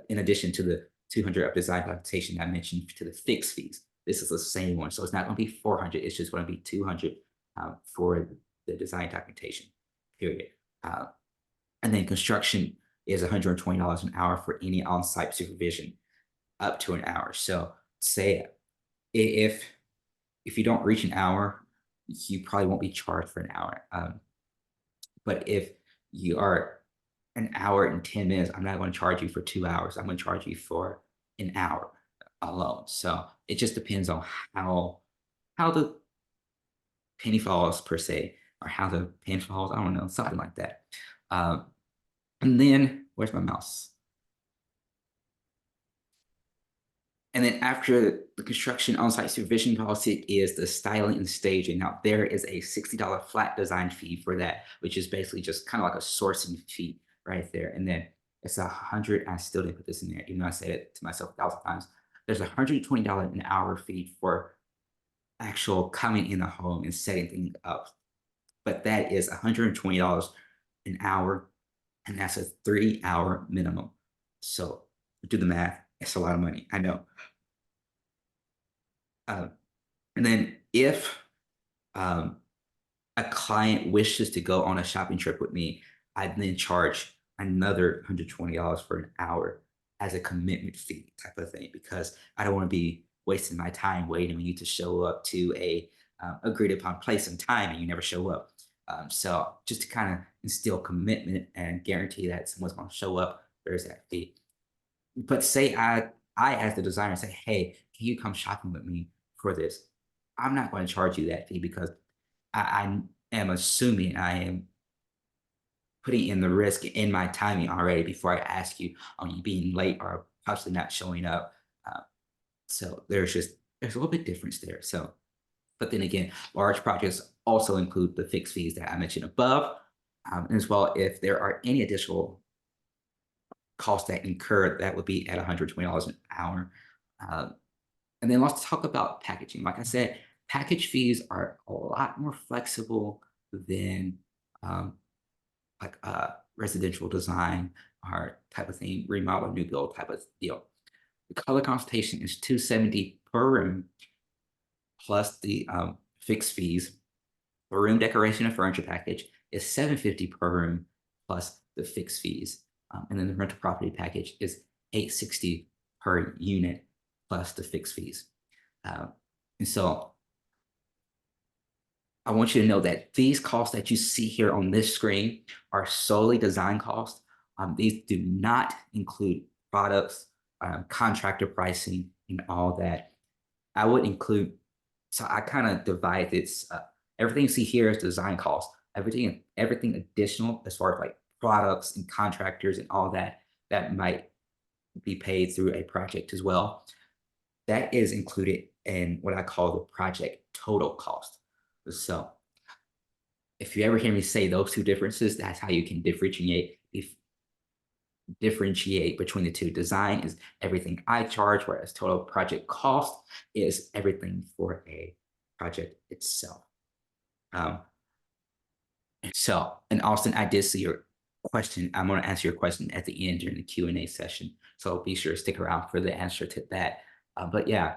in addition to the 200 of design documentation I mentioned to the fixed fees, this is the same one. So it's not going to be 400. It's just going to be 200 for the design documentation, period. And then construction is $120 an hour for any on-site supervision up to an hour. So say if you don't reach an hour, you probably won't be charged for an hour. But if you are an hour and 10 minutes, I'm not going to charge you for 2 hours. I'm going to charge you for an hour alone. So it just depends on how the penny falls per se, or how the pen falls. I don't know, something like that. And then where's my mouse? And then after the construction on-site supervision policy is the styling and staging. Now there is a $60 flat design fee for that, which is basically just kind of like a sourcing fee right there. And then it's 100. I still didn't put this in there, even though I said it to myself 1,000 times. There's $120 an hour fee for actual coming in the home and setting things up. But that is $120 an hour, and that's a 3-hour minimum. So do the math. It's a lot of money, I know. And then if a client wishes to go on a shopping trip with me, I then charge another $120 for an hour as a commitment fee type of thing, because I don't want to be wasting my time waiting on you to show up to a agreed upon place and time and you never show up. So just to kind of instill commitment and guarantee that someone's going to show up, there's that fee. But say I as the designer say, hey, can you come shopping with me for this? I'm not going to charge you that fee because I am assuming I am putting in the risk in my timing already before I ask you on you being late or possibly not showing up. So there's a little bit difference there. So, but then again, large projects also include the fixed fees that I mentioned above, as well if there are any additional costs that incur, that would be at $120 an hour. And then let's talk about packaging. Like I said, package fees are a lot more flexible than residential design or type of thing, remodel, new build type of deal. The color consultation is $270 per room, plus the fixed fees. The room decoration and furniture package is $750 per room, plus the fixed fees. And then the rental property package is $860 per unit, plus the fixed fees. And so I want you to know that these costs that you see here on this screen are solely design costs. These do not include products, contractor pricing, and all that. I would include, so I kind of divide this. Everything you see here is design costs. Everything additional as far as like products and contractors and all that, that might be paid through a project as well. That is included in what I call the project total cost. So if you ever hear me say those two differences, that's how you can differentiate between the two. Design is everything I charge, whereas total project cost is everything for a project itself. And Austin, I did see your question. I'm going to answer your question at the end during the Q&A session. So be sure to stick around for the answer to that. But yeah,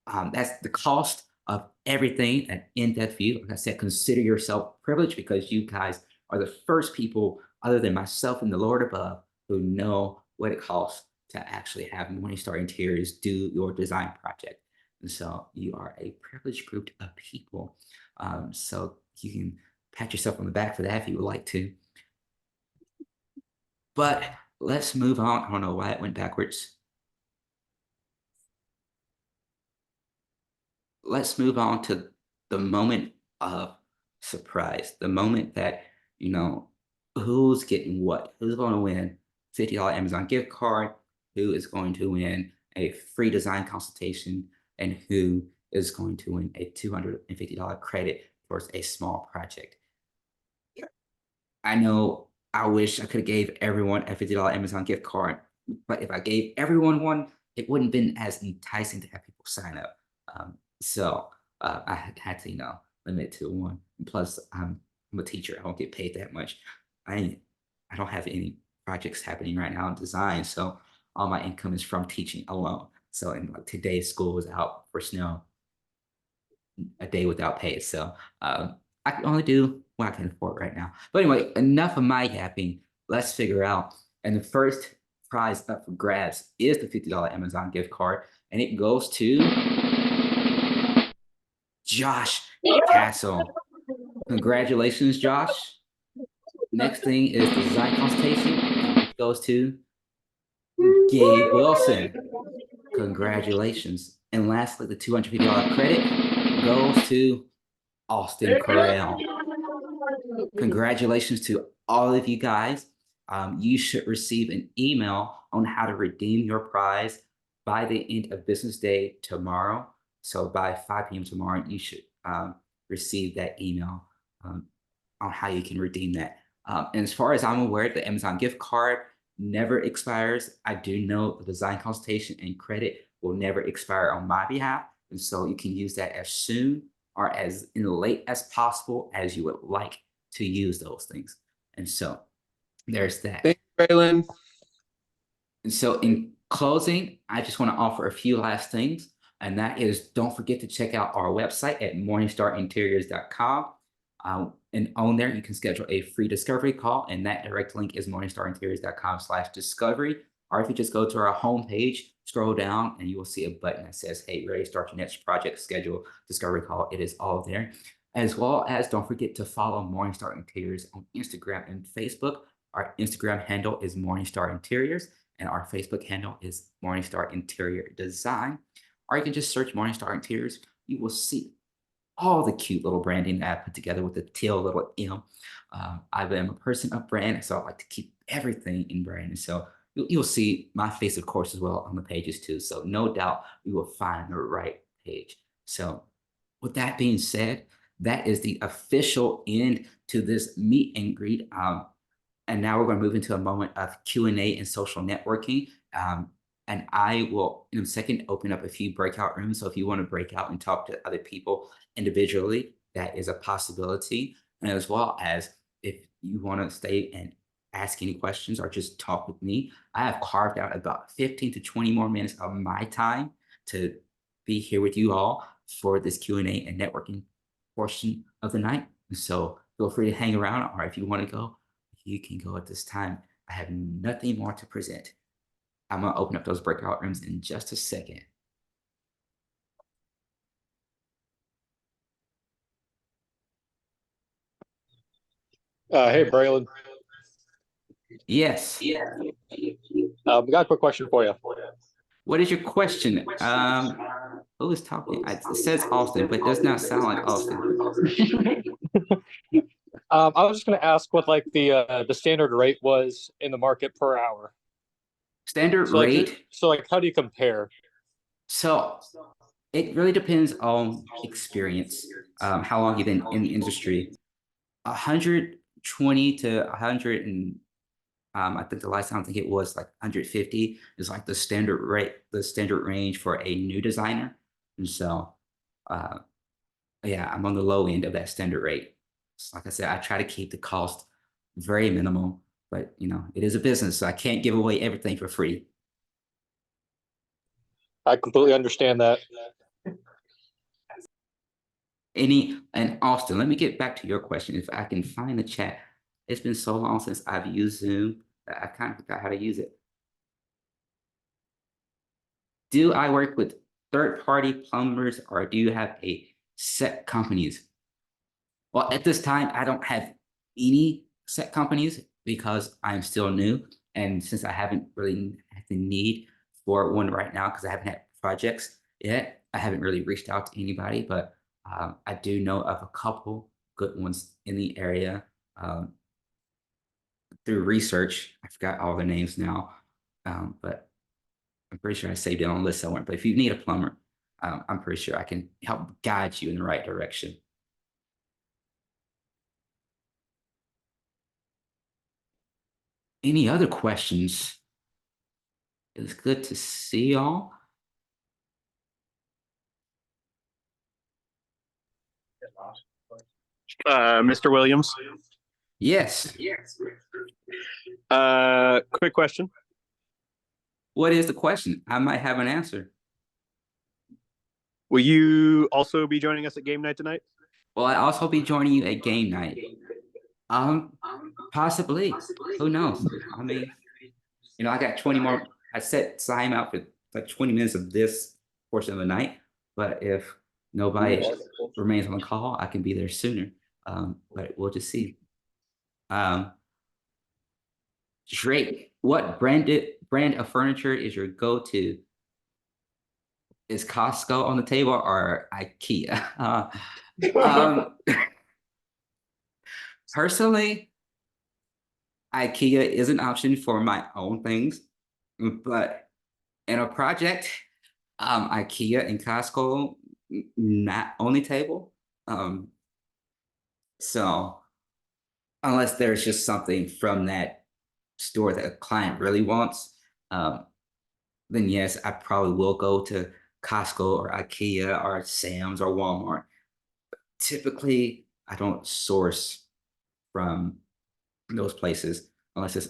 that's the cost of everything, an in-depth view. Like I said, consider yourself privileged because you guys are the first people other than myself and the Lord above who know what it costs to actually have Morningstar Interiors do your design project. And so you are a privileged group of people. So you can pat yourself on the back for that if you would like to. But let's move on. I don't know why it went backwards. Let's move on to the moment of surprise, the moment that, you know, who's getting what, who's going to win $50 Amazon gift card, who is going to win a free design consultation, and who is going to win a $250 credit towards a small project. I know I wish I could have gave everyone a $50 Amazon gift card, but if I gave everyone one, it wouldn't have been as enticing to have people sign up. So I had to, limit it to one. And plus, I'm a teacher. I don't get paid that much. I don't have any projects happening right now in design, so all my income is from teaching alone. So, and like today's school was out for snow, a day without pay. So I can only do what I can afford right now. But anyway, enough of my yapping. Let's figure out. And the first prize up for grabs is the $50 Amazon gift card, and it goes to Josh Castle. Congratulations, Josh. Next thing is the design consultation. It goes to Gabe Wilson. Congratulations. And lastly, the $250 credit goes to Austin Correll. Congratulations to all of you guys. You should receive an email on how to redeem your prize by the end of business day tomorrow. So by 5 p.m. tomorrow, you should receive that email on how you can redeem that. And as far as I'm aware, the Amazon gift card never expires. I do know the design consultation and credit will never expire on my behalf. And so you can use that as soon or as late as possible as you would like to use those things. And so there's that. Thanks, Braylon. And so in closing, I just want to offer a few last things. And that is, don't forget to check out our website at morningstarinteriors.com. And on there, you can schedule a free discovery call. And that direct link is morningstarinteriors.com/discovery. Or if you just go to our homepage, scroll down, and you will see a button that says, hey, ready to start your next project, schedule discovery call. It is all there. As well as don't forget to follow Morningstar Interiors on Instagram and Facebook. Our Instagram handle is Morningstar Interiors, and our Facebook handle is Morningstar Interior Design. Or you can just search Morningstar Interiors. You will see all the cute little branding that I put together with the teal little M. I am a person of brand, so I like to keep everything in brand. And so you'll see my face, of course, as well on the pages too. So no doubt we will find the right page. So with that being said, that is the official end to this meet and greet. And now we're going to move into a moment of Q&A and social networking. And I will, in a second, open up a few breakout rooms. So if you want to break out and talk to other people individually, that is a possibility. And as well as if you want to stay and ask any questions or just talk with me, I have carved out about 15 to 20 more minutes of my time to be here with you all for this Q&A and networking portion of the night. So feel free to hang around, or if you want to go, you can go at this time. I have nothing more to present. I'm going to open up those breakout rooms in just a second. Hey, Braylon. Yes. We got a quick question for you. What is your question? Who is talking? It says Austin, but it does not sound like Austin. I was just going to ask what like the standard rate was in the market per hour. Standard So, rate? Like how do you compare? So it really depends on experience, how long you've been in the industry. 120 to 100 and I think the last time I think it was like 150 is like the standard rate, the standard range for a new designer. And so, yeah, I'm on the low end of that standard rate. So like I said, I try to keep the cost very minimal, but you know, it is a business, so I can't give away everything for free. I completely understand that. And Austin, let me get back to your question. If I can find the chat. It's been so long since I've used Zoom that I kind of forgot how to use it. Do I work with third-party plumbers, or do you have a set companies? Well, at this time, I don't have any set companies because I'm still new. And since I haven't really had the need for one right now, because I haven't had projects yet, I haven't really reached out to anybody, but I do know of a couple good ones in the area. Through research, I forgot all the names now, but I'm pretty sure I saved it on a list somewhere. But if you need a plumber, I'm pretty sure I can help guide you in the right direction. Any other questions? It's good to see y'all. Mr. Williams. Yes. Quick question. What is the question? I might have an answer. Will you also be joining us at game night tonight? Will I also be joining you at game night? Possibly. Who knows? I mean, you know, I got 20 more. I set time out for like 20 minutes of this portion of the night. But if nobody remains on the call, I can be there sooner. But we'll just see. Drake, what brand of furniture is your go-to? Is Costco on the table or IKEA? Personally, IKEA is an option for my own things, but in a project, IKEA and Costco not on the table. So unless there's just something from that store that a client really wants, then yes, I probably will go to Costco or IKEA or Sam's or Walmart. Typically, I don't source from those places unless it's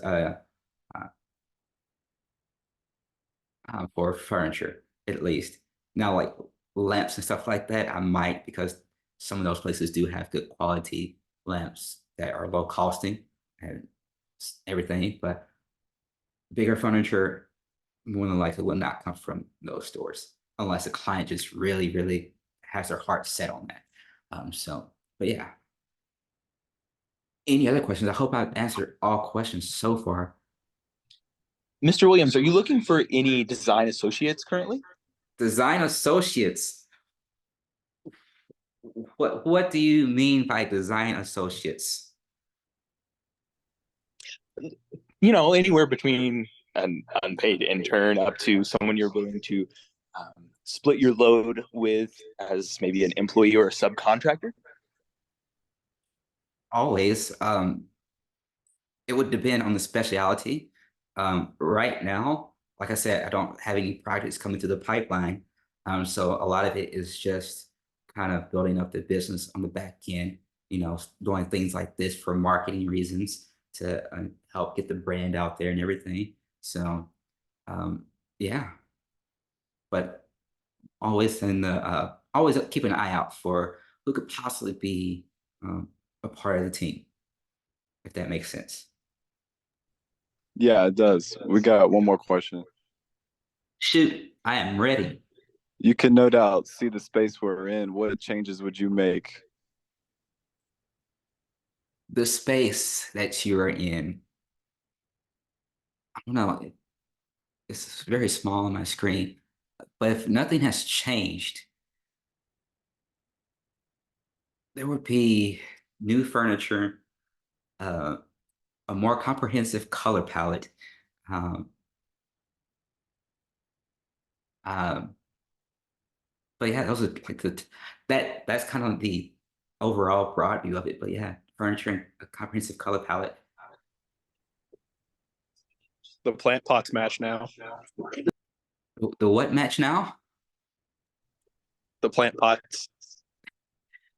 for furniture, at least. Now, like lamps and stuff like that, I might, because some of those places do have good quality lamps that are low costing and everything, but bigger furniture more than likely will not come from those stores unless a client just really, really has their heart set on that. So But yeah. Any other questions? I hope I've answered all questions so far. Mr. Williams, are you looking for any design associates currently? Design associates. What do you mean by design associates? You know, anywhere between an unpaid intern up to someone you're willing to split your load with as maybe an employee or a subcontractor? Always. It would depend on the specialty. Right now, like I said, I don't have any projects coming to the pipeline. So a lot of it is just kind of building up the business on the back end, doing things like this for marketing reasons to help get the brand out there and everything. So, yeah, but always keep an eye out for who could possibly be a part of the team, if that makes sense. Yeah, it does. We got one more question. Shoot, I am ready. You can no doubt see the space we're in. What changes would you make? The space that you are in, I don't know, it's very small on my screen, but if nothing has changed, there would be new furniture, a more comprehensive color palette. Um, um, but yeah, those are like that's kind of the overall broad view of it. But yeah, furniture and a comprehensive color palette. The plant pots match now. The what match now? The plant pots.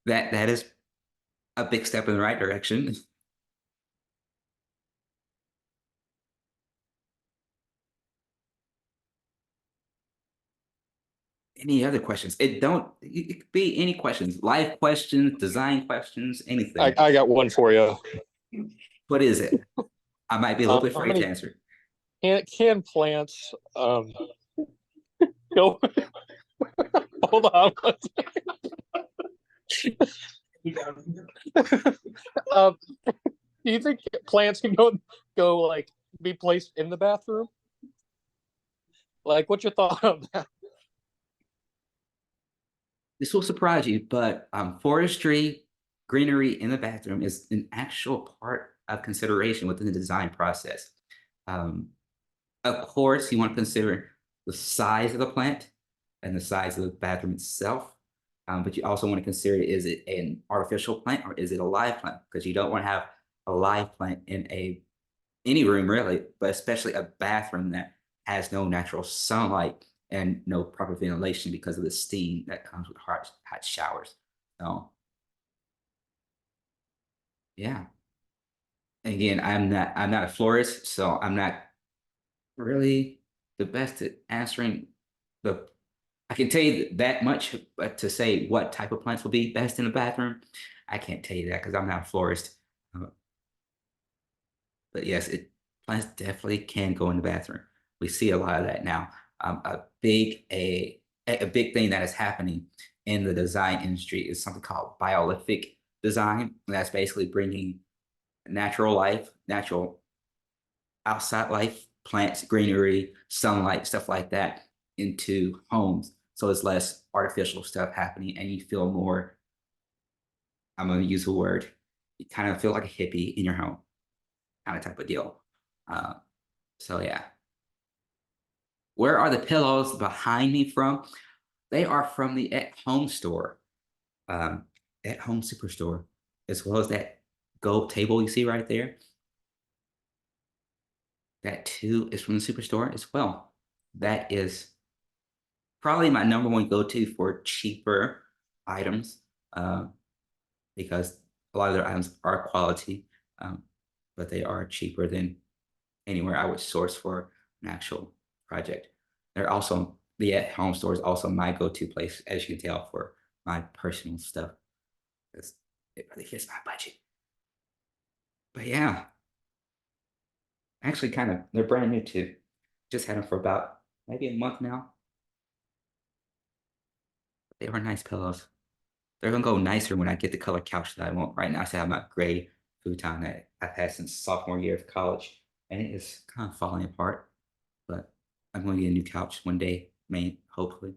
That is a big step in the right direction. Any other questions? It could be any questions, life questions, design questions, anything. I got one for you. What is it? I might be a little bit How afraid to many- answer. Can plants go? Hold on. um, do you think plants can go like be placed in the bathroom? Like, what's your thought on that? This will surprise you, but forestry, greenery in the bathroom is an actual part of consideration within the design process. Of course, you want to consider the size of the plant and the size of the bathroom itself. But you also want to consider, is it an artificial plant or is it a live plant? Because you don't want to have a live plant in any room really, but especially a bathroom that has no natural sunlight and no proper ventilation because of the steam that comes with hot showers. So yeah. Again, I'm not a florist, so I'm not really the best at answering I can tell you that much, but to say what type of plants will be best in the bathroom, I can't tell you that because I'm not a florist. But yes, plants definitely can go in the bathroom. We see a lot of that now. A big thing that is happening in the design industry is something called biolithic design. And that's basically bringing natural life, natural outside life, plants, greenery, sunlight, stuff like that into homes. So it's less artificial stuff happening and you feel more, I'm going to use a word, you kind of feel like a hippie in your home, kind of type of deal. So yeah. Where are the pillows behind me from? They are from the At Home store, At Home Superstore, as well as that gold table you see right there. That too is from the Superstore as well. That is probably my number one go-to for cheaper items, because a lot of their items are quality, but they are cheaper than anywhere I would source for an actual project. They're also, the At Home store is also my go-to place, as you can tell, for my personal stuff, because it really fits my budget. But yeah, actually they're brand new too. Just had them for about maybe a month now. They were nice pillows. they're gonna go nicer when I get the color couch that I want. Right now, I have my gray futon that I've had since sophomore year of college, and it is kind of falling apart. But I'm going to get a new couch one day, hopefully.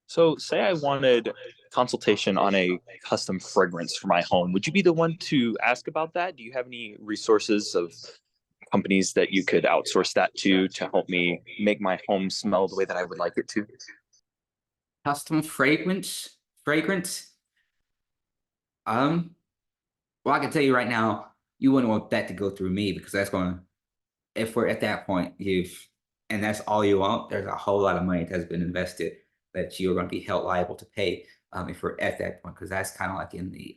So, say I wanted consultation on a custom fragrance for my home. Would you be the one to ask about that? Do you have any resources of companies that you could outsource that to help me make my home smell the way that I would like it to? Custom fragrance. Well, I can tell you right now, you wouldn't want that to go through me because that's going to, if we're at that point, and that's all you want, there's a whole lot of money that's been invested that you're going to be held liable to pay if we're at that point, because that's kind of like in the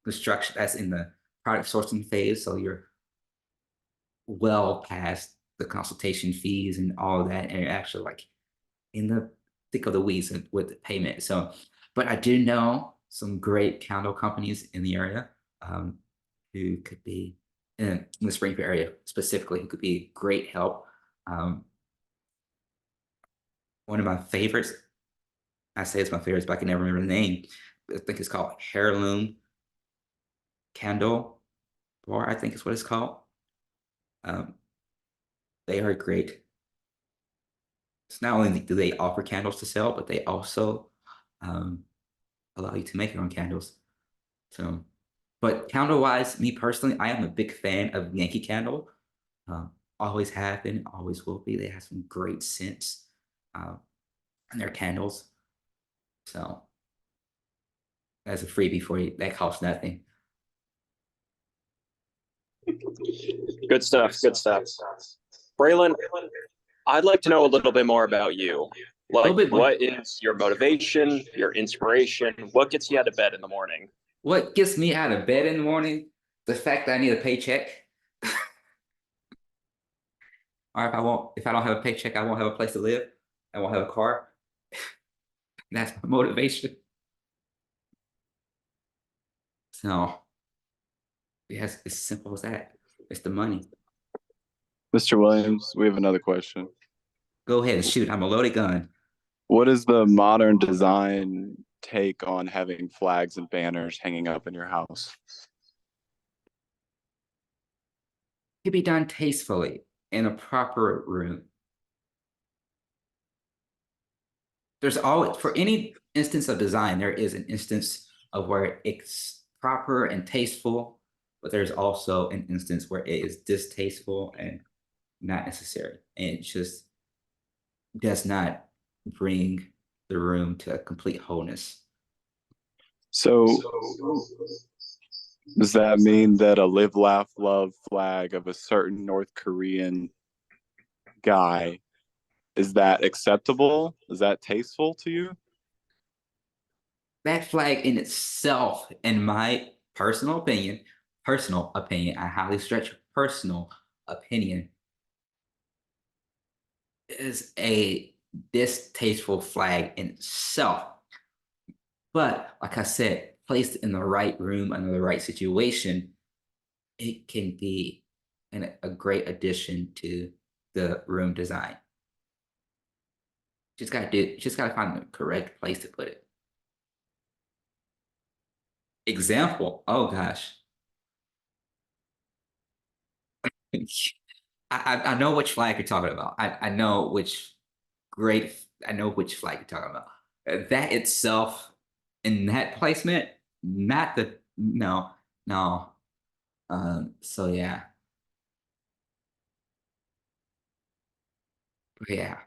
construction, that's in the product sourcing phase. So you're well past the consultation fees and all of that, and you're actually like in the thick of the weeds with the payment. So, but I do know some great candle companies in the area who could be in the Springfield area specifically, who could be great help. One of my favorites, I say it's my favorites, but I can never remember the name. I think it's called Heirloom Candle Bar, I think is what it's called. They are great. It's not only do they offer candles to sell, but they also allow you to make your own candles. So, but candle wise, me personally, I am a big fan of Yankee Candle. Always have been, always will be. They have some great scents in their candles. So that's a freebie for you. That costs nothing. Good stuff. Good stuff. Braylon, I'd like to know a little bit more about you. Like, what is your motivation, your inspiration? What gets you out of bed in the morning? What gets me out of bed in the morning? The fact that I need a paycheck. Or if I don't have a paycheck, I won't have a place to live. I won't have a car. That's my motivation. So, yes, it's as simple as that. It's the money. Mr. Williams, we have another question. Go ahead and shoot. I'm a loaded gun. What is the modern design take on having flags and banners hanging up in your house? It can be done tastefully in a proper room. There's always, for any instance of design, there is an instance of where it's proper and tasteful, but there's also an instance where it is distasteful and not necessary. And it just does not bring the room to a complete wholeness. So does that mean that a live, laugh, love flag of a certain North Korean guy, is that acceptable? Is that tasteful to you? That flag in itself, in my personal opinion, I highly stretch personal opinion, is a distasteful flag in itself. But like I said, placed in the right room under the right situation, it can be a great addition to the room design. Just gotta find the correct place to put it. Example, oh gosh. I know which flag you're talking about. I know which flag you're talking about. That itself, in that placement, not the no. So yeah. Yeah.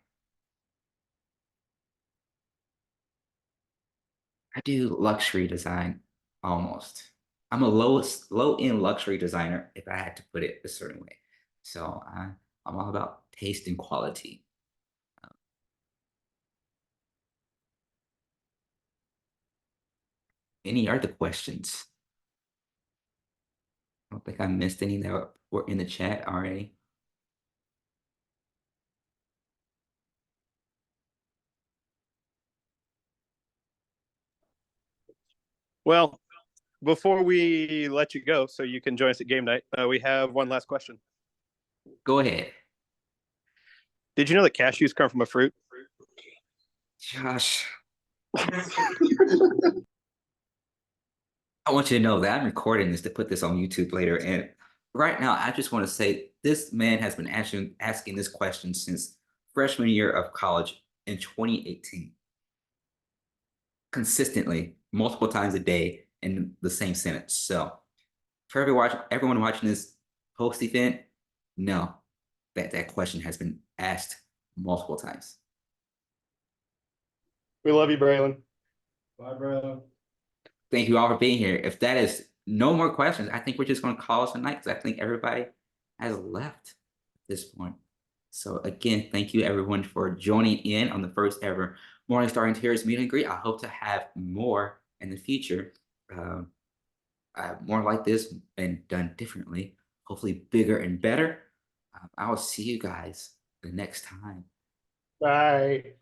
I do luxury design almost. I'm a low-end luxury designer, if I had to put it a certain way. So I'm all about taste and quality. Any other questions? I don't think I missed any that were in the chat already. Well, before we let you go, so you can join us at game night, we have one last question. Go ahead. Did you know that cashews come from a fruit? Josh, I want you to know that I'm recording this to put this on YouTube later. And right now, I just want to say this man has been asking this question since freshman year of college in 2018. Consistently, multiple times a day in the same sentence. So for everyone watching this post event, know that question has been asked multiple times. We love you, Braylon. Bye, bro. Thank you all for being here. If that is no more questions, I think we're just going to call us a night because I think everybody has left at this point. So again, thank you everyone for joining in on the first ever Morningstar Interiors meet and greet. I hope to have more in the future. More like this and done differently, hopefully bigger and better. I will see you guys the next time. Bye.